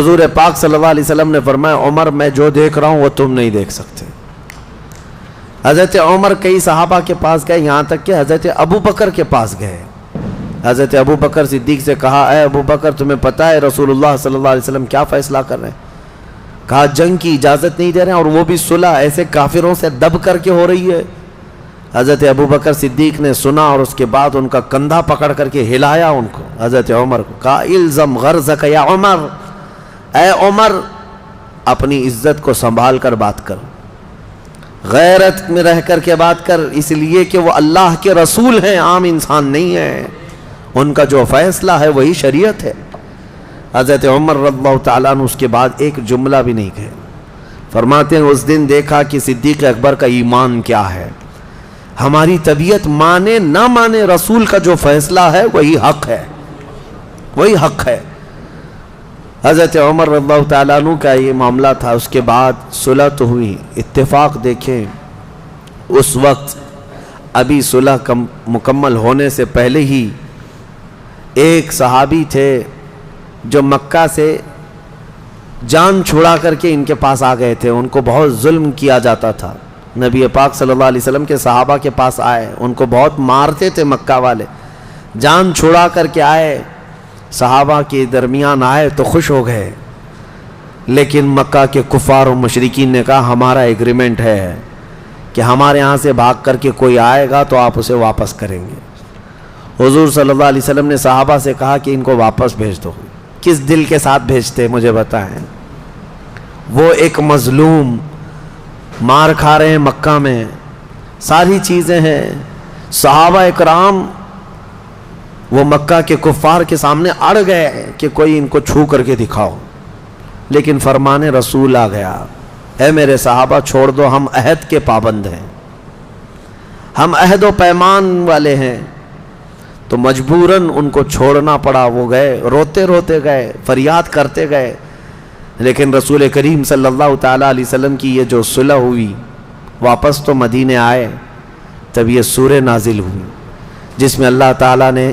حضور پاک صلی اللہ علیہ وسلم نے فرمایا عمر میں جو دیکھ رہا ہوں وہ تم نہیں دیکھ سکتے۔ حضرت عمر کئی صحابہ کے پاس گئے، یہاں تک کہ حضرت ابو بکر کے پاس گئے۔ حضرت ابو بکر صدیق سے کہا اے ابو بکر تمہیں پتہ ہے رسول اللہ صلی اللہ علیہ وسلم کیا فیصلہ کر رہے ہیں؟ کہا جنگ کی اجازت نہیں دے رہے ہیں، اور وہ بھی صلح ایسے کافروں سے دب کر کے ہو رہی ہے۔ حضرت ابو بکر صدیق نے سنا اور اس کے بعد ان کا کندھا پکڑ کر کے ہلایا ان کو، حضرت عمر کو، کہا الزم غرضک یا عمر، اے عمر اپنی عزت کو سنبھال کر بات کر، غیرت میں رہ کر کے بات کر، اس لیے کہ وہ اللہ کے رسول ہیں، عام انسان نہیں ہے، ان کا جو فیصلہ ہے وہی شریعت ہے۔ حضرت عمر رضی اللہ تعالیٰ عنہ اس کے بعد ایک جملہ بھی نہیں کہے۔ فرماتے ہیں اس دن دیکھا کہ صدیق اکبر کا ایمان کیا ہے، ہماری طبیعت مانے نہ مانے رسول کا جو فیصلہ ہے وہی حق ہے، وہی حق ہے۔ حضرت عمر رضی اللہ تعالیٰ عنہ کا یہ معاملہ تھا۔ اس کے بعد صلح تو ہوئی، اتفاق دیکھیں اس وقت ابھی صلح مکمل ہونے سے پہلے ہی ایک صحابی تھے جو مکہ سے جان چھڑا کر کے ان کے پاس آ گئے تھے، ان کو بہت ظلم کیا جاتا تھا۔ نبی پاک صلی اللہ علیہ وسلم کے صحابہ کے پاس آئے، ان کو بہت مارتے تھے مکہ والے، جان چھڑا کر کے آئے، صحابہ کے درمیان آئے تو خوش ہو گئے، لیکن مکہ کے کفار و مشرکین نے کہا ہمارا ایگریمنٹ ہے کہ ہمارے یہاں سے بھاگ کر کے کوئی آئے گا تو آپ اسے واپس کریں گے۔ حضور صلی اللہ علیہ وسلم نے صحابہ سے کہا کہ ان کو واپس بھیج دو۔ کس دل کے ساتھ بھیجتے مجھے بتائیں؟ وہ ایک مظلوم مار کھا رہے ہیں مکہ میں، ساری چیزیں ہیں، صحابہ اکرام وہ مکہ کے کفار کے سامنے اڑ گئے کہ کوئی ان کو چھو کر کے دکھاؤ، لیکن فرمان رسول آ گیا، اے میرے صحابہ چھوڑ دو، ہم عہد کے پابند ہیں، ہم عہد و پیمان والے ہیں۔ تو مجبوراً ان کو چھوڑنا پڑا، وہ گئے، روتے روتے گئے، فریاد کرتے گئے، لیکن رسول کریم صلی اللہ تعالیٰ علیہ وسلم کی یہ جو صلح ہوئی، واپس تو مدینے آئے، تب یہ سورہ نازل ہوئی جس میں اللہ تعالیٰ نے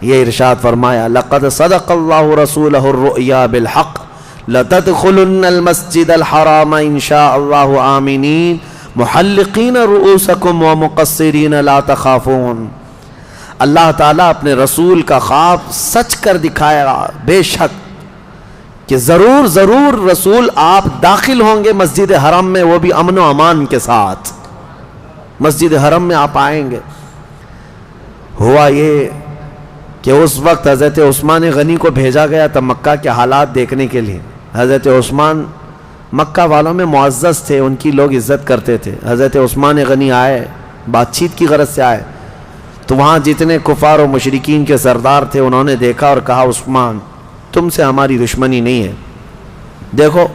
یہ ارشاد فرمایا لَقَدْ صَدَقَ اللَّهُ رَسُولَهُ الرُّؤْيَا بِالْحَقِّ لَتَدْخُلُنَّ الْمَسْجِدَ الْحَرَامَ إِنْ شَاءَ اللَّهُ آمِنِينَ مُحَلِّقِينَ رُؤُوسَكُمْ وَمُقَصِّرِينَ لَا تَخَافُونَ۔ اللہ تعالیٰ اپنے رسول کا خواب سچ کر دکھایا، بے شک کہ ضرور ضرور رسول آپ داخل ہوں گے مسجد حرم میں، وہ بھی امن و امان کے ساتھ مسجد حرم میں آپ آئیں گے۔ ہوا یہ کہ اس وقت حضرت عثمان غنی کو بھیجا گیا تھا مکہ کے حالات دیکھنے کے لیے۔ حضرت عثمان مکہ والوں میں معزز تھے، ان کی لوگ عزت کرتے تھے۔ حضرت عثمان غنی آئے، بات چیت کی غرض سے آئے، تو وہاں جتنے کفار و مشرکین کے سردار تھے انہوں نے دیکھا اور کہا عثمان تم سے ہماری دشمنی نہیں ہے، دیکھو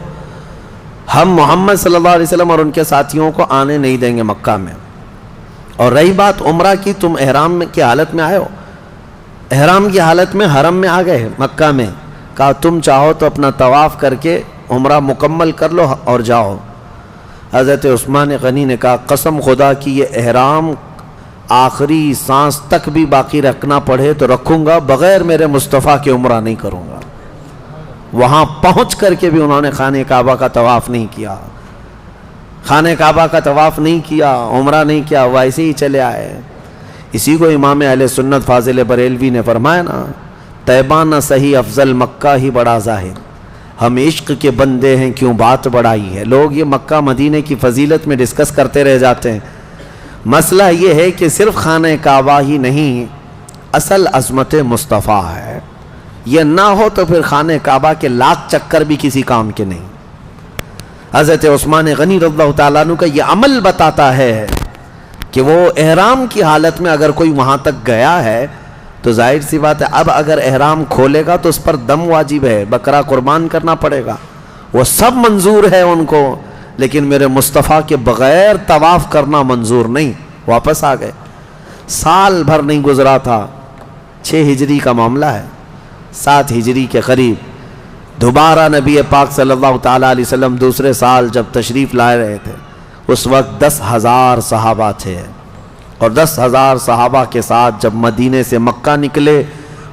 ہم محمد صلی اللہ علیہ وسلم اور ان کے ساتھیوں کو آنے نہیں دیں گے مکہ میں، اور رہی بات عمرہ کی، تم احرام کی حالت میں آئے ہو، احرام کی حالت میں حرم میں آ گئے مکہ میں، کہا تم چاہو تو اپنا طواف کر کے عمرہ مکمل کر لو اور جاؤ۔ حضرت عثمان غنی نے کہا قسم خدا کی یہ احرام آخری سانس تک بھی باقی رکھنا پڑے تو رکھوں گا، بغیر میرے مصطفیٰ کے عمرہ نہیں کروں گا۔ وہاں پہنچ کر کے بھی انہوں نے خانہ کعبہ کا طواف نہیں کیا، خانہ کعبہ کا طواف نہیں کیا، عمرہ نہیں کیا، ویسے ہی چلے آئے۔ اسی کو امام اہل سنت فاضل بریلوی نے فرمایا نا، طیبہ نہ صحیح افضل مکہ ہی بڑا ظاہر، ہم عشق کے بندے ہیں کیوں بات بڑائی ہے۔ لوگ یہ مکہ مدینے کی فضیلت میں ڈسکس کرتے رہ جاتے ہیں، مسئلہ یہ ہے کہ صرف خانہ کعبہ ہی نہیں، اصل عظمت مصطفیٰ ہے، یہ نہ ہو تو پھر خانہ کعبہ کے لاکھ چکر بھی کسی کام کے نہیں۔ حضرت عثمان غنی رضی اللہ تعالیٰ عنہ کا یہ عمل بتاتا ہے کہ وہ احرام کی حالت میں اگر کوئی وہاں تک گیا ہے تو ظاہر سی بات ہے اب اگر احرام کھولے گا تو اس پر دم واجب ہے، بکرا قربان کرنا پڑے گا، وہ سب منظور ہے ان کو، لیکن میرے مصطفیٰ کے بغیر طواف کرنا منظور نہیں۔ واپس آ گئے، سال بھر نہیں گزرا تھا، 6 ہجری کا معاملہ ہے، 7 ہجری کے قریب دوبارہ نبی پاک صلی اللہ تعالیٰ علیہ وسلم دوسرے سال جب تشریف لائے رہے تھے، اس وقت 10,000 صحابہ تھے، اور 10,000 صحابہ کے ساتھ جب مدینے سے مکہ نکلے،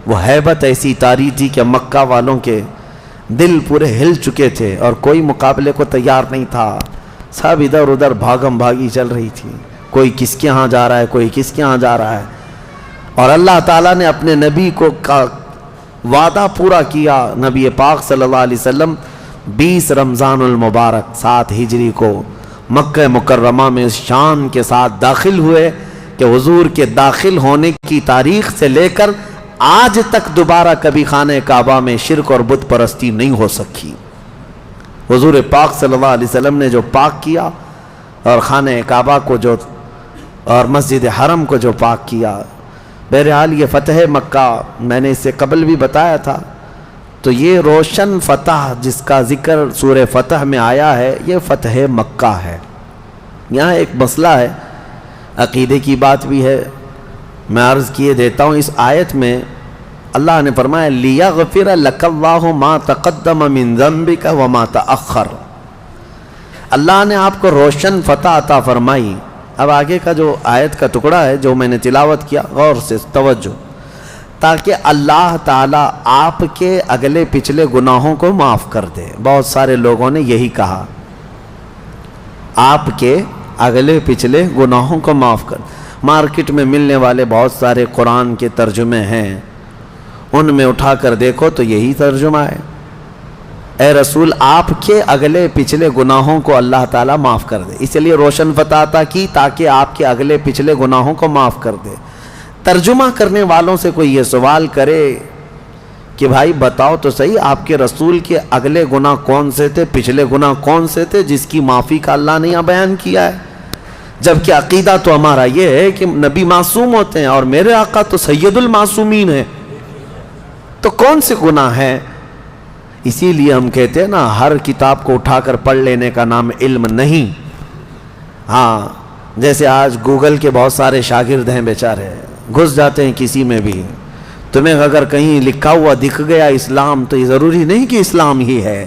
وہ ہیبت ایسی طاری تھی کہ مکہ والوں کے دل پورے ہل چکے تھے اور کوئی مقابلے کو تیار نہیں تھا. سب ادھر ادھر بھاگم بھاگی چل رہی تھی. کوئی کس کے ہاں جا رہا ہے, کوئی کس کے ہاں جا رہا ہے. اور اللہ تعالیٰ نے اپنے نبی کو وعدہ پورا کیا. نبی پاک صلی اللہ علیہ وسلم 20 رمضان المبارک 7 ہجری کو مکہ مکرمہ میں اس شان کے ساتھ داخل ہوئے کہ حضور کے داخل ہونے کی تاریخ سے لے کر آج تک دوبارہ کبھی خانہ کعبہ میں شرک اور بت پرستی نہیں ہو سکی. حضور پاک صلی اللہ علیہ وسلم نے جو پاک کیا اور خانہ کعبہ کو جو اور مسجد حرم کو جو پاک کیا. بہرحال یہ فتح مکہ میں نے اس سے قبل بھی بتایا تھا. تو یہ روشن فتح جس کا ذکر سورہ فتح میں آیا ہے یہ فتح مکہ ہے. یہاں ایک مسئلہ ہے, عقیدے کی بات بھی ہے, میں عرض کیے دیتا ہوں. اس آیت میں اللہ نے فرمایا لِيَغْفِرَ لَكَ اللَّهُ مَا تَقَدَّمَ مِن ذَنبِكَ وَمَا تَأَخَّرَ. اللہ نے آپ کو روشن فتح عطا فرمائی. اب آگے کا جو آیت کا ٹکڑا ہے جو میں نے تلاوت کیا, غور سے توجہ, تاکہ اللہ تعالیٰ آپ کے اگلے پچھلے گناہوں کو معاف کر دے. بہت سارے لوگوں نے یہی کہا, آپ کے اگلے پچھلے گناہوں کو معاف کر. مارکیٹ میں ملنے والے بہت سارے قرآن کے ترجمے ہیں, ان میں اٹھا کر دیکھو تو یہی ترجمہ ہے, اے رسول آپ کے اگلے پچھلے گناہوں کو اللہ تعالیٰ معاف کر دے. اس لیے روشن فتح عطا کی تاکہ آپ کے اگلے پچھلے گناہوں کو معاف کر دے. ترجمہ کرنے والوں سے کوئی یہ سوال کرے کہ بھائی بتاؤ تو صحیح آپ کے رسول کے اگلے گناہ کون سے تھے, پچھلے گناہ کون سے تھے جس کی معافی کا اللہ نے یہاں بیان کیا ہے. جبکہ عقیدہ تو ہمارا یہ ہے کہ نبی معصوم ہوتے ہیں اور میرے آقا تو سید المعصومین ہیں, تو کون سے گناہ ہیں. اسی لیے ہم کہتے ہیں نا, ہر کتاب کو اٹھا کر پڑھ لینے کا نام علم نہیں. ہاں, جیسے آج گوگل کے بہت سارے شاگرد ہیں بیچارے, گھس جاتے ہیں کسی میں بھی. تمہیں اگر کہیں لکھا ہوا دکھ گیا اسلام تو یہ ضروری نہیں کہ اسلام ہی ہے.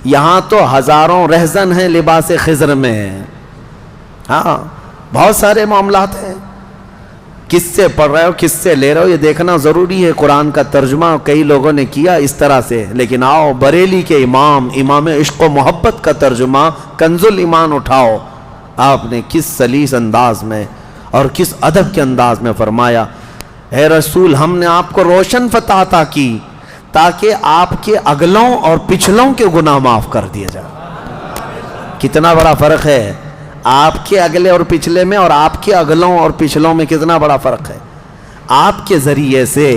یہاں تو ہزاروں رہزن ہیں لباس خضر میں. ہاں, بہت سارے معاملات ہیں. کس سے پڑھ رہے ہو, کس سے لے رہے ہو, یہ دیکھنا ضروری ہے. قرآن کا ترجمہ کئی لوگوں نے کیا اس طرح سے, لیکن آؤ بریلی کے امام عشق و محبت کا ترجمہ کنز الایمان اٹھاؤ. آپ نے کس سلیس انداز میں اور کس ادب کے انداز میں فرمایا, اے رسول ہم نے آپ کو روشن فتح عطا کی تاکہ آپ کے اگلوں اور پچھلوں کے گناہ معاف کر دیے جائیں. کتنا بڑا فرق ہے آپ کے اگلے اور پچھلے میں اور آپ کے اگلوں اور پچھلوں میں, کتنا بڑا فرق ہے. آپ کے ذریعے سے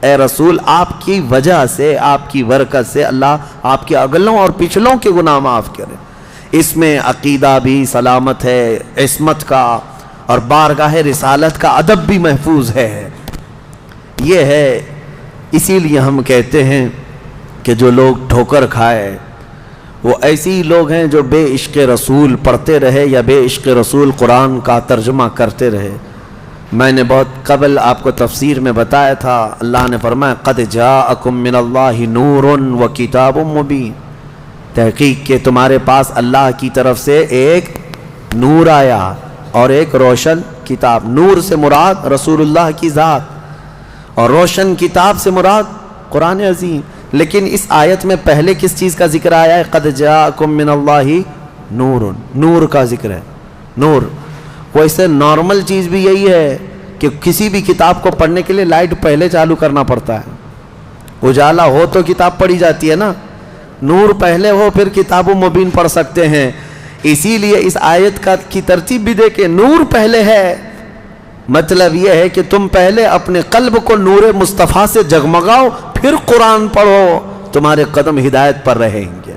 اے رسول, آپ کی وجہ سے, آپ کی برکت سے اللہ آپ کے اگلوں اور پچھلوں کے گناہ معاف کرے. اس میں عقیدہ بھی سلامت ہے, عصمت کا اور بارگاہ رسالت کا ادب بھی محفوظ ہے. یہ ہے, اسی لیے ہم کہتے ہیں کہ جو لوگ ٹھوکر کھائے وہ ایسے ہی لوگ ہیں جو بے عشق رسول پڑھتے رہے یا بے عشق رسول قرآن کا ترجمہ کرتے رہے. میں نے بہت قبل آپ کو تفسیر میں بتایا تھا, اللہ نے فرمایا قد جاءکم من اللہ نور و کتاب مبین. تحقیق کہ تمہارے پاس اللہ کی طرف سے ایک نور آیا اور ایک روشن کتاب. نور سے مراد رسول اللہ کی ذات اور روشن کتاب سے مراد قرآن عظیم. لیکن اس آیت میں پہلے کس چیز کا ذکر آیا ہے؟ قد جاءکم من اللہ نور, نور کا ذکر ہے. نور ویسے نارمل چیز بھی یہی ہے کہ کسی بھی کتاب کو پڑھنے کے لیے لائٹ پہلے چالو کرنا پڑتا ہے. اجالا ہو تو کتاب پڑھی جاتی ہے نا, نور پہلے ہو پھر کتاب و مبین پڑھ سکتے ہیں. اسی لیے اس آیت کی ترتیب بھی دیکھیں, نور پہلے ہے. مطلب یہ ہے کہ تم پہلے اپنے قلب کو نور مصطفیٰ سے جگمگاؤ, پھر قرآن پڑھو, تمہارے قدم ہدایت پر رہیں گے,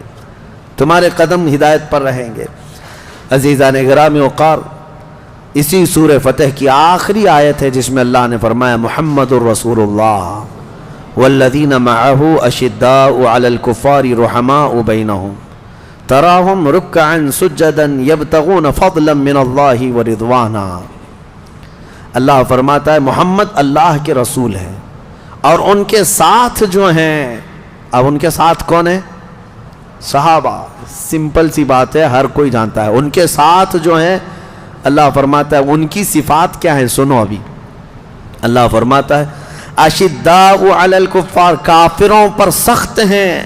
تمہارے قدم ہدایت پر رہیں گے. عزیزان گرامی وقار, اسی سورہ فتح کی آخری آیت ہے جس میں اللہ نے فرمایا محمد الرسول اللہ والذین معہ اشداء علی الکفار رحماء بینہم تراہم رکعا سجدا یبتغون فضلا من اللہ ورضوانا. اللہ فرماتا ہے محمد اللہ کے رسول ہیں اور ان کے ساتھ جو ہیں, اب ان کے ساتھ کون ہیں؟ صحابہ. سمپل سی بات ہے, ہر کوئی جانتا ہے. ان کے ساتھ جو ہیں اللہ فرماتا ہے ان کی صفات کیا ہیں, سنو ابھی. اللہ فرماتا ہے اشداء علی الکفار, کافروں پر سخت ہیں,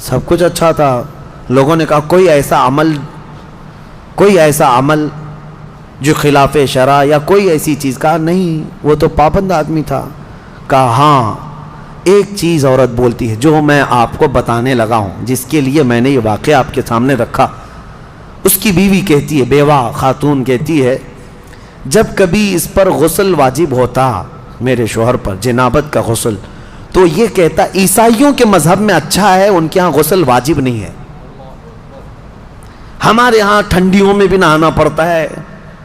سب کچھ اچھا تھا. لوگوں نے کہا کوئی ایسا عمل جو خلاف شرع یا کوئی ایسی چیز. کہا نہیں, وہ تو پابند آدمی تھا. کہا ہاں ایک چیز عورت بولتی ہے جو میں آپ کو بتانے لگا ہوں, جس کے لیے میں نے یہ واقعہ آپ کے سامنے رکھا. اس کی بیوی کہتی ہے, بیوہ خاتون کہتی ہے, جب کبھی اس پر غسل واجب ہوتا میرے شوہر پر, جنابت کا غسل, تو یہ کہتا عیسائیوں کے مذہب میں اچھا ہے, ان کے ہاں غسل واجب نہیں ہے. ہمارے ہاں ٹھنڈیوں میں بھی نہانا پڑتا ہے,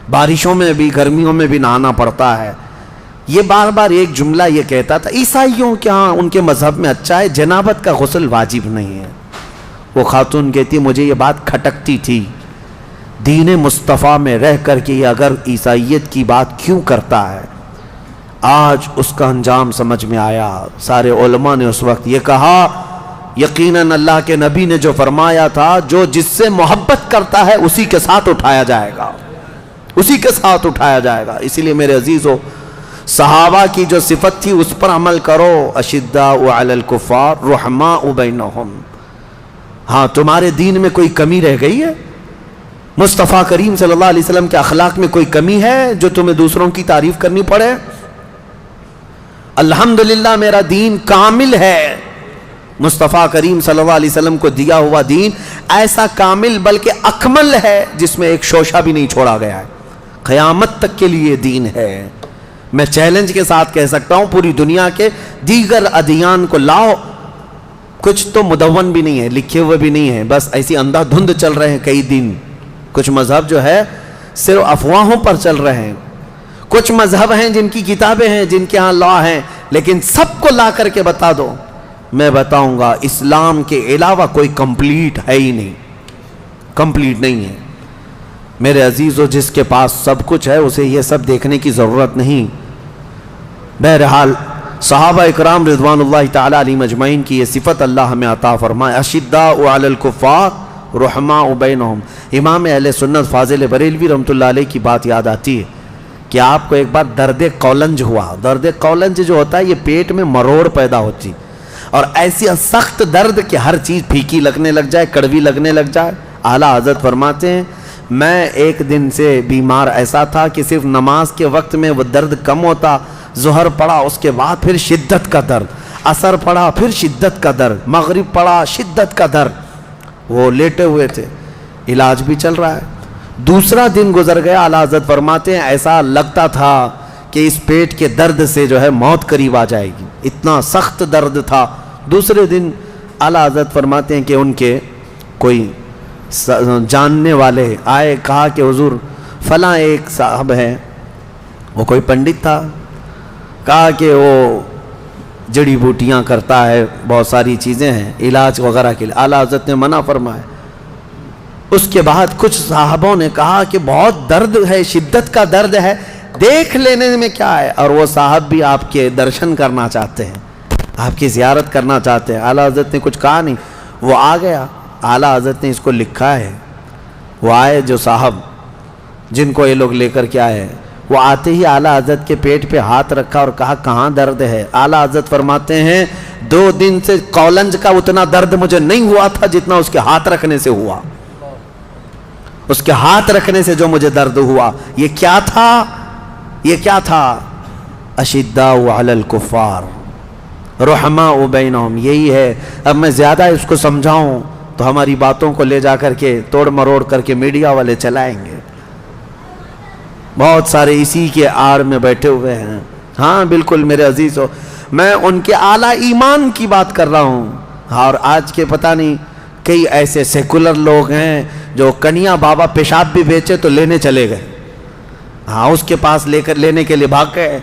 بارشوں میں بھی, گرمیوں میں بھی نہانا پڑتا ہے. یہ بار بار ایک جملہ یہ کہتا تھا, عیسائیوں کے ہاں ان کے مذہب میں اچھا ہے, جنابت کا غسل واجب نہیں ہے. وہ خاتون کہتی مجھے یہ بات کھٹکتی تھی, دین مصطفیٰ میں رہ کر کے یہ اگر عیسائیت کی بات کیوں کرتا ہے. آج اس کا انجام سمجھ میں آیا. سارے علماء نے اس وقت یہ کہا یقیناً اللہ کے نبی نے جو فرمایا تھا, جو جس سے محبت کرتا ہے اسی کے ساتھ اٹھایا جائے گا, اسی کے ساتھ اٹھایا جائے گا. اسی لیے میرے عزیزو, صحابہ کی جو صفت تھی اس پر عمل کرو. اشداء علی الکفار رحماء بینہم. ہاں تمہارے دین میں کوئی کمی رہ گئی ہے؟ مصطفیٰ کریم صلی اللہ علیہ وسلم کے اخلاق میں کوئی کمی ہے جو تمہیں دوسروں کی تعریف کرنی پڑے؟ الحمدللہ میرا دین کامل ہے. مصطفیٰ کریم صلی اللہ علیہ وسلم کو دیا ہوا دین ایسا کامل بلکہ اکمل ہے جس میں ایک شوشہ بھی نہیں چھوڑا گیا ہے. قیامت تک کے لیے دین ہے. میں چیلنج کے ساتھ کہہ سکتا ہوں پوری دنیا کے دیگر ادیان کو لاؤ, کچھ تو مدون بھی نہیں ہے, لکھے ہوئے بھی نہیں ہے, بس ایسی اندھا دھند چل رہے ہیں کئی دن. کچھ مذہب جو ہے صرف افواہوں پر چل رہے ہیں. کچھ مذہب ہیں جن کی کتابیں ہیں, جن کے ہاں لا ہیں, لیکن سب کو لا کر کے بتا دو, میں بتاؤں گا اسلام کے علاوہ کوئی کمپلیٹ ہے ہی نہیں, کمپلیٹ نہیں ہے. میرے عزیزو, جس کے پاس سب کچھ ہے اسے یہ سب دیکھنے کی ضرورت نہیں. بہرحال صحابہ اکرام رضوان اللہ تعالی علیہم اجمعین کی یہ صفت اللہ ہمیں عطا فرمائے. اشداء علی الکفار رحماء بینہم. امام اہل سنت فاضل بریلوی رحمۃ اللہ علیہ کی بات یاد آتی ہے کہ آپ کو ایک بار درد قولنج ہوا. درد قولنج جو ہوتا ہے یہ پیٹ میں مروڑ پیدا ہوتی, اور ایسی سخت درد کہ ہر چیز پھیکی لگنے لگ جائے, کڑوی لگنے لگ جائے. اعلیٰ حضرت فرماتے ہیں میں ایک دن سے بیمار ایسا تھا کہ صرف نماز کے وقت میں وہ درد کم ہوتا, ظہر پڑا اس کے بعد پھر شدت کا درد, عصر پڑا پھر شدت کا درد, مغرب پڑا شدت کا درد. وہ لیٹے ہوئے تھے, علاج بھی چل رہا ہے. دوسرا دن گزر گیا, اعلیٰ حضرت فرماتے ہیں ایسا لگتا تھا کہ اس پیٹ کے درد سے جو ہے موت قریب آ جائے گی, اتنا سخت درد تھا. دوسرے دن اعلیٰ حضرت فرماتے ہیں کہ ان کے کوئی جاننے والے آئے, کہا کہ حضور فلاں ایک صاحب ہے, وہ کوئی پنڈت تھا, کہا کہ وہ جڑی بوٹیاں کرتا ہے, بہت ساری چیزیں ہیں علاج وغیرہ کے لیے. اعلیٰ حضرت نے منع فرمایا. اس کے بعد کچھ صحابوں نے کہا کہ بہت درد ہے, شدت کا درد ہے, دیکھ لینے میں کیا ہے. اور وہ صاحب بھی آپ کے درشن کرنا چاہتے ہیں, آپ کی زیارت کرنا چاہتے ہیں. اعلیٰ حضرت نے کچھ کہا نہیں, وہ آ گیا. اعلیٰ حضرت نے اس کو لکھا ہے. وہ آئے جو صاحب جن کو یہ لوگ لے کر کے آئے, وہ آتے ہی اعلیٰ حضرت کے پیٹ پہ ہاتھ رکھا اور کہا کہاں درد ہے. اعلیٰ حضرت فرماتے ہیں 2 دن سے قولنج کا اتنا درد مجھے نہیں ہوا تھا جتنا اس کے ہاتھ رکھنے سے ہوا. اس کے ہاتھ رکھنے سے جو مجھے درد ہوا, یہ کیا تھا, یہ کیا تھا؟ اشداء علی الکفار رحماء بینہم. یہی ہے. اب میں زیادہ اس کو سمجھاؤں تو ہماری باتوں کو لے جا کر کے توڑ مروڑ کر کے میڈیا والے چلائیں گے. بہت سارے اسی کے آڑ میں بیٹھے ہوئے ہیں. ہاں بالکل میرے عزیزو, میں ان کے اعلیٰ ایمان کی بات کر رہا ہوں. اور آج کے پتہ نہیں کئی ایسے سیکولر لوگ ہیں جو کنیا بابا پیشاب بھی بیچے تو لینے چلے گئے. ہاں اس کے پاس لے کر لینے کے لیے بھاگ گئے.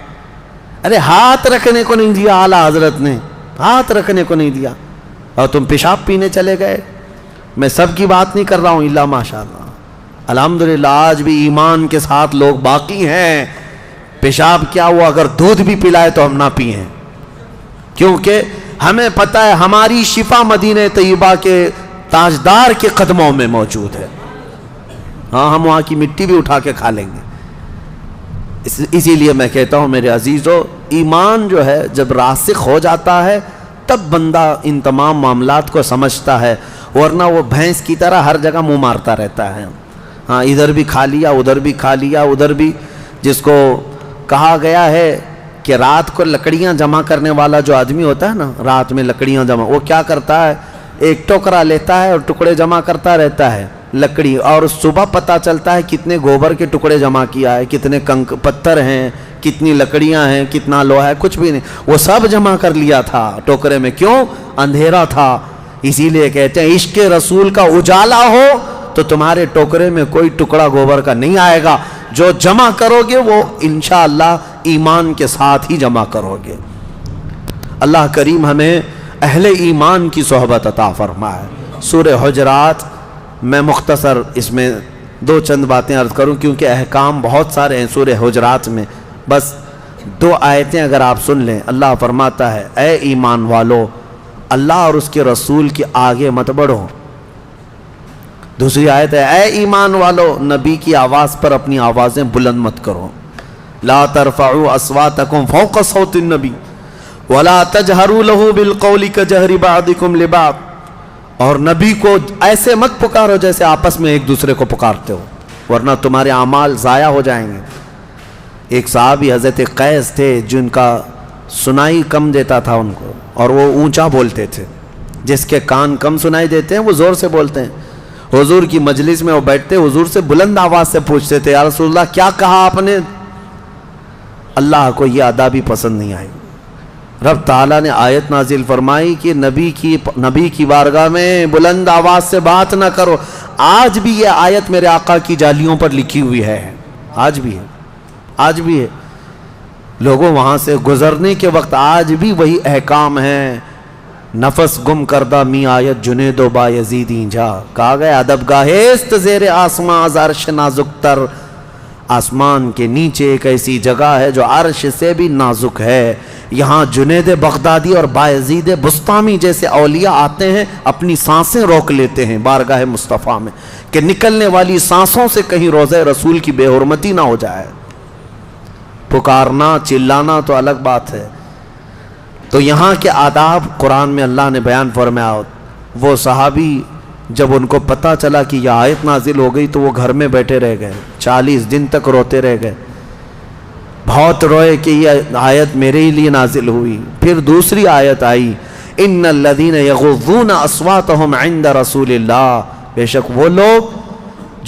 ارے ہاتھ رکھنے کو نہیں دیا اعلیٰ حضرت نے, ہاتھ رکھنے کو نہیں دیا, اور تم پیشاب پینے چلے گئے. میں سب کی بات نہیں کر رہا ہوں, الا ماشاء اللہ الحمدللہ آج بھی ایمان کے ساتھ لوگ باقی ہیں. پیشاب کیا ہوا, اگر دودھ بھی پلائے تو ہم نہ پئیں, کیونکہ ہمیں پتہ ہے ہماری شفا مدینہ طیبہ کے تاجدار کے قدموں میں موجود ہے. ہاں ہم وہاں کی مٹی بھی اٹھا کے کھا لیں گے. اسی لیے میں کہتا ہوں میرے عزیزو, ایمان جو ہے جب راسخ ہو جاتا ہے تب بندہ ان تمام معاملات کو سمجھتا ہے، ورنہ وہ بھینس کی طرح ہر جگہ منہ مارتا رہتا ہے. ہاں ادھر بھی کھا لیا، ادھر بھی کھا لیا، ادھر بھی. جس کو کہا گیا ہے کہ رات کو لکڑیاں جمع کرنے والا جو آدمی ہوتا ہے نا، رات میں لکڑیاں جمع، وہ کیا کرتا ہے، ایک ٹوکرا لیتا ہے اور ٹکڑے جمع کرتا رہتا ہے لکڑی، اور صبح پتہ چلتا ہے کتنے گوبر کے ٹکڑے جمع کیا ہے، کتنے پتھر ہیں، کتنی لکڑیاں ہیں، کتنا لوہا ہے، کچھ بھی نہیں، وہ سب جمع کر لیا تھا ٹوکرے میں. کیوں؟ اندھیرا تھا. اسی لیے کہتے ہیں عشق رسول کا اجالا ہو تو تمہارے ٹوکرے میں کوئی ٹکڑا گوبر کا نہیں آئے گا. جو جمع کرو گے وہ انشاءاللہ ایمان کے ساتھ ہی جمع کرو گے. اللہ کریم ہمیں اہل ایمان کی صحبت عطا فرمائے. سورہ حجرات، میں مختصر اس میں دو چند باتیں عرض کروں کیونکہ احکام بہت سارے ہیں سورہ حجرات میں. بس 2 آیتیں اگر آپ سن لیں. اللہ فرماتا ہے اے ایمان والو اللہ اور اس کے رسول کے آگے مت بڑھو. دوسری آیت ہے اے ایمان والو نبی کی آواز پر اپنی آوازیں بلند مت کرو. لا ترفعوا اصواتکم فوق صوت النبی ولا تجہروا له بالقول کجہر بعضکم لبعض. اور نبی کو ایسے مت پکارو جیسے آپس میں ایک دوسرے کو پکارتے ہو، ورنہ تمہارے اعمال ضائع ہو جائیں گے. ایک صحابی حضرت قیس تھے جن کا سنائی کم دیتا تھا ان کو، اور وہ اونچا بولتے تھے. جس کے کان کم سنائی دیتے ہیں وہ زور سے بولتے ہیں. حضور کی مجلس میں وہ بیٹھتے، حضور سے بلند آواز سے پوچھتے تھے یا رسول اللہ کیا کہا آپ نے؟ اللہ کو یہ ادا بھی پسند نہیں آئی. رب تعالیٰ نے آیت نازل فرمائی کہ نبی کی بارگاہ میں بلند آواز سے بات نہ کرو. آج بھی یہ آیت میرے آقا کی جالیوں پر لکھی ہوئی ہے. آج بھی ہے، آج بھی ہے. لوگوں وہاں سے گزرنے کے وقت آج بھی وہی احکام ہیں. نفس گم کردہ می آیت جنید و با یزیدی جا. کہا گیا ادب گاہست زیر آسمان از عرش نازک تر. آسمان کے نیچے ایک ایسی جگہ ہے جو عرش سے بھی نازک ہے. یہاں جنید بغدادی اور بایزید بسطامی جیسے اولیاء آتے ہیں، اپنی سانسیں روک لیتے ہیں بارگاہ مصطفیٰ میں کہ نکلنے والی سانسوں سے کہیں روضہ رسول کی بے حرمتی نہ ہو جائے. پکارنا چلانا تو الگ بات ہے. تو یہاں کے آداب قرآن میں اللہ نے بیان فرمایا. وہ صحابی جب ان کو پتہ چلا کہ یہ آیت نازل ہو گئی تو وہ گھر میں بیٹھے رہ گئے، 40 دن تک روتے رہ گئے. بہت روئے کہ یہ آیت میرے ہی لیے نازل ہوئی. پھر دوسری آیت آئی ان الذین یغضون اصواتهم عند رسول اللہ. بے شک وہ لوگ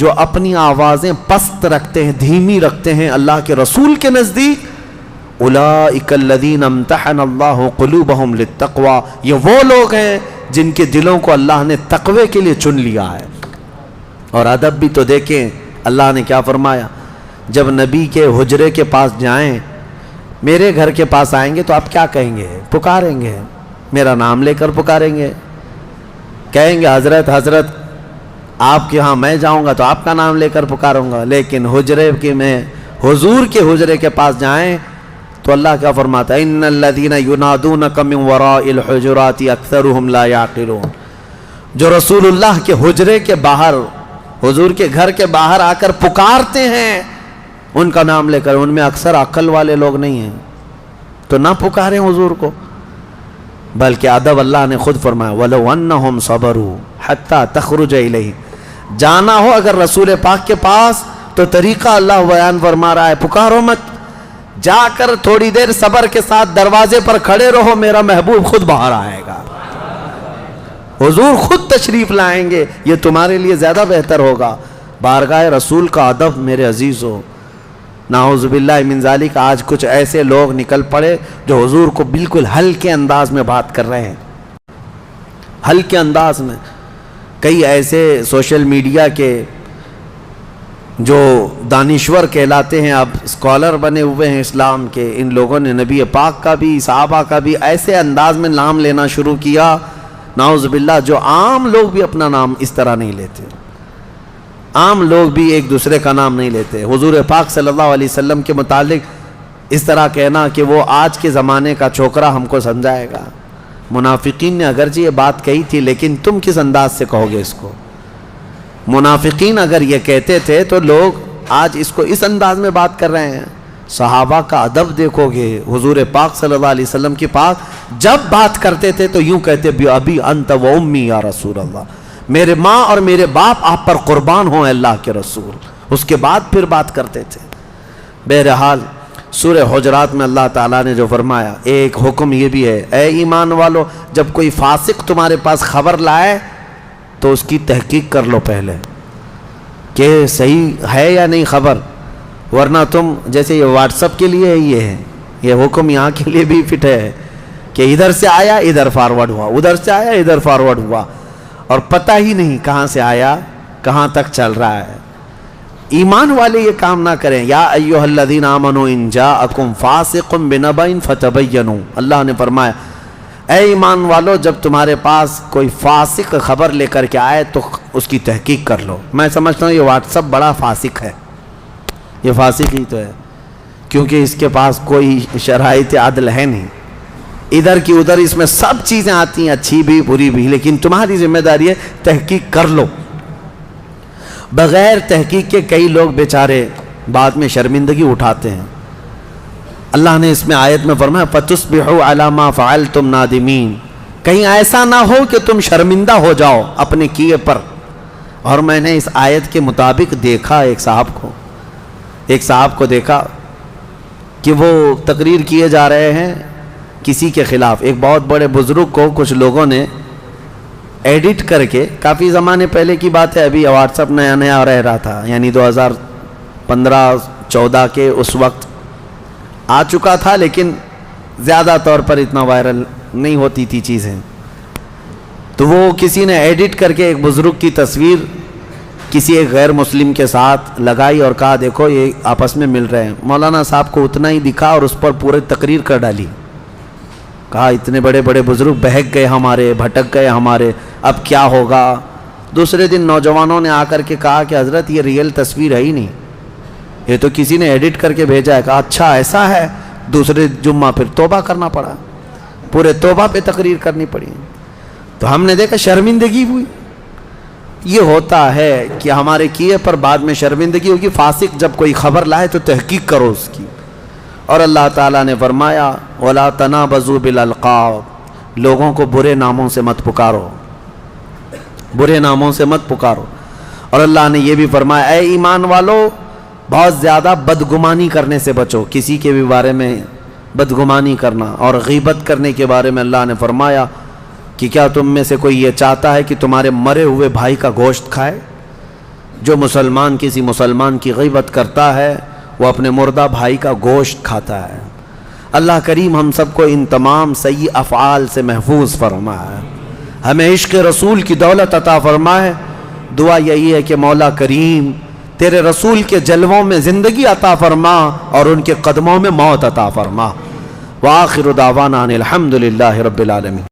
جو اپنی آوازیں پست رکھتے ہیں، دھیمی رکھتے ہیں اللہ کے رسول کے نزدیک. اولئک الذین امتحن اللہ قلوبهم للتقوی. یہ وہ لوگ ہیں جن کے دلوں کو اللہ نے تقوی کے لیے چن لیا ہے. اور ادب بھی تو دیکھیں اللہ نے کیا فرمایا. جب نبی کے حجرے کے پاس جائیں، میرے گھر کے پاس آئیں گے تو آپ کیا کہیں گے؟ پکاریں گے، میرا نام لے کر پکاریں گے. کہیں گے حضرت حضرت آپ کے ہاں میں جاؤں گا تو آپ کا نام لے کر پکاروں گا. لیکن حجرے کے میں حضور کے حجرے کے پاس جائیں تو اللہ کیا فرماتا ہے ان الذین ینادونک من وراء الحجرات اکثرهم لا یعقلون. جو رسول اللہ کے حجرے کے باہر، حضور کے گھر کے باہر آ کر پکارتے ہیں ان کا نام لے کر، ان میں اکثر عقل والے لوگ نہیں ہیں. تو نہ پکاریں حضور کو. بلکہ ادب اللہ نے خود فرمایا وَلَوْ أَنَّهُمْ صَبَرُوا حَتَّى تَخْرُجَ إِلَيْهِ. جانا ہو اگر رسول پاک کے پاس تو طریقہ اللہ بیان فرما رہا ہے، پکارو مت، جا کر تھوڑی دیر صبر کے ساتھ دروازے پر کھڑے رہو، میرا محبوب خود باہر آئے گا، حضور خود تشریف لائیں گے، یہ تمہارے لیے زیادہ بہتر ہوگا. بارگاہ رسول کا ادب میرے عزیزو. نعوذ باللہ من ذالک آج کچھ ایسے لوگ نکل پڑے جو حضور کو بالکل ہلکے انداز میں بات کر رہے ہیں، ہلکے انداز میں. کئی ایسے سوشل میڈیا کے جو دانشور کہلاتے ہیں، اب اسکالر بنے ہوئے ہیں اسلام کے، ان لوگوں نے نبی پاک کا بھی صحابہ کا بھی ایسے انداز میں نام لینا شروع کیا، نعوذ باللہ، جو عام لوگ بھی اپنا نام اس طرح نہیں لیتے. عام لوگ بھی ایک دوسرے کا نام نہیں لیتے. حضور پاک صلی اللہ علیہ وسلم کے متعلق اس طرح کہنا کہ وہ آج کے زمانے کا چھوکرا ہم کو سمجھائے گا. منافقین نے اگرچہ یہ بات کہی تھی لیکن تم کس انداز سے کہو گے اس کو؟ منافقین اگر یہ کہتے تھے تو لوگ آج اس کو اس انداز میں بات کر رہے ہیں. صحابہ کا ادب دیکھو گے، حضور پاک صلی اللہ علیہ وسلم کے پاس جب بات کرتے تھے تو یوں کہتے ابی انت و امی یا رسول اللہ، میرے ماں اور میرے باپ آپ پر قربان ہوں اللہ کے رسول، اس کے بعد پھر بات کرتے تھے۔ بہرحال سورہ حجرات میں اللہ تعالیٰ نے جو فرمایا، ایک حکم یہ بھی ہے، اے ایمان والو جب کوئی فاسق تمہارے پاس خبر لائے تو اس کی تحقیق کر لو پہلے کہ صحیح ہے یا نہیں خبر، ورنہ تم جیسے یہ واٹس اپ کے لیے یہ ہے، یہ حکم یہاں کے لیے بھی فٹ ہے کہ ادھر سے آیا ادھر فارورڈ ہوا، ادھر سے آیا ادھر فارورڈ ہوا، اور پتہ ہی نہیں کہاں سے آیا کہاں تک چل رہا ہے۔ ایمان والے یہ کام نہ کریں۔ یا ایھا الذین آمنوا ان جاءکم فاسق بنبأ فتبینوا، اللہ نے فرمایا اے ایمان والو جب تمہارے پاس کوئی فاسق خبر لے کر کے آئے تو اس کی تحقیق کر لو۔ میں سمجھتا ہوں یہ واٹس اپ بڑا فاسق ہے، یہ فاسق ہی تو ہے، کیونکہ اس کے پاس کوئی شرائط عدل ہے نہیں، ادھر کی ادھر اس میں سب چیزیں آتی ہیں، اچھی بھی بری بھی، لیکن تمہاری ذمہ داری ہے تحقیق کر لو۔ بغیر تحقیق کے کئی لوگ بیچارے بعد میں شرمندگی اٹھاتے ہیں۔ اللہ نے اس میں آیت میں فرمایا فَتُصْبِحُوا عَلَى مَا فَعَلْتُمْ نَادِمِينَ، کہیں ایسا نہ ہو کہ تم شرمندہ ہو جاؤ اپنے کیے پر۔ اور میں نے اس آیت کے مطابق دیکھا ایک صاحب کو دیکھا کہ وہ تقریر کیے جا رہے ہیں کسی کے خلاف، ایک بہت بڑے بزرگ کو کچھ لوگوں نے ایڈٹ کر کے، کافی زمانے پہلے کی بات ہے، ابھی واٹس اپ نیا نیا رہ رہا تھا، یعنی 2015-14 کے اس وقت آ چکا تھا، لیکن زیادہ طور پر اتنا وائرل نہیں ہوتی تھی چیزیں۔ تو وہ کسی نے ایڈٹ کر کے ایک بزرگ کی تصویر کسی ایک غیر مسلم کے ساتھ لگائی اور کہا دیکھو یہ آپس میں مل رہے ہیں۔ مولانا صاحب کو اتنا ہی دکھا اور اس پر پورے تقریر کر ڈالی، کہا اتنے بڑے بڑے بزرگ بہک گئے ہمارے، بھٹک گئے ہمارے، اب کیا ہوگا۔ دوسرے دن نوجوانوں نے آ کر کے کہا کہ حضرت یہ ریئل تصویر ہے ہی نہیں، یہ تو کسی نے ایڈٹ کر کے بھیجا ہے۔ کہا اچھا ایسا ہے۔ دوسرے جمعہ پھر توبہ کرنا پڑا، پورے توبہ پہ تقریر کرنی پڑی۔ تو ہم نے دیکھا شرمندگی ہوئی۔ یہ ہوتا ہے کہ ہمارے کیے پر بعد میں شرمندگی ہوگی۔ فاسق جب کوئی خبر لائے تو تحقیق کرو اس کی۔ اور اللہ تعالیٰ نے فرمایا وَلَا تَنَابَزُوا بِالْأَلْقَابِ، لوگوں کو برے ناموں سے مت پکارو، برے ناموں سے مت پکارو۔ اور اللہ نے یہ بھی فرمایا اے ایمان والو بہت زیادہ بدگمانی کرنے سے بچو، کسی کے بھی بارے میں بدگمانی کرنا اور غیبت کرنے کے بارے میں اللہ نے فرمایا کہ کیا تم میں سے کوئی یہ چاہتا ہے کہ تمہارے مرے ہوئے بھائی کا گوشت کھائے؟ جو مسلمان کسی مسلمان کی غیبت کرتا ہے وہ اپنے مردہ بھائی کا گوشت کھاتا ہے۔ اللہ کریم ہم سب کو ان تمام سیئ افعال سے محفوظ فرمائے، ہمیں عشق رسول کی دولت عطا فرمائے۔ دعا یہی ہے کہ مولا کریم تیرے رسول کے جلووں میں زندگی عطا فرما اور ان کے قدموں میں موت عطا فرما۔ وآخر دعوانا ان الحمد للہ رب العالمین۔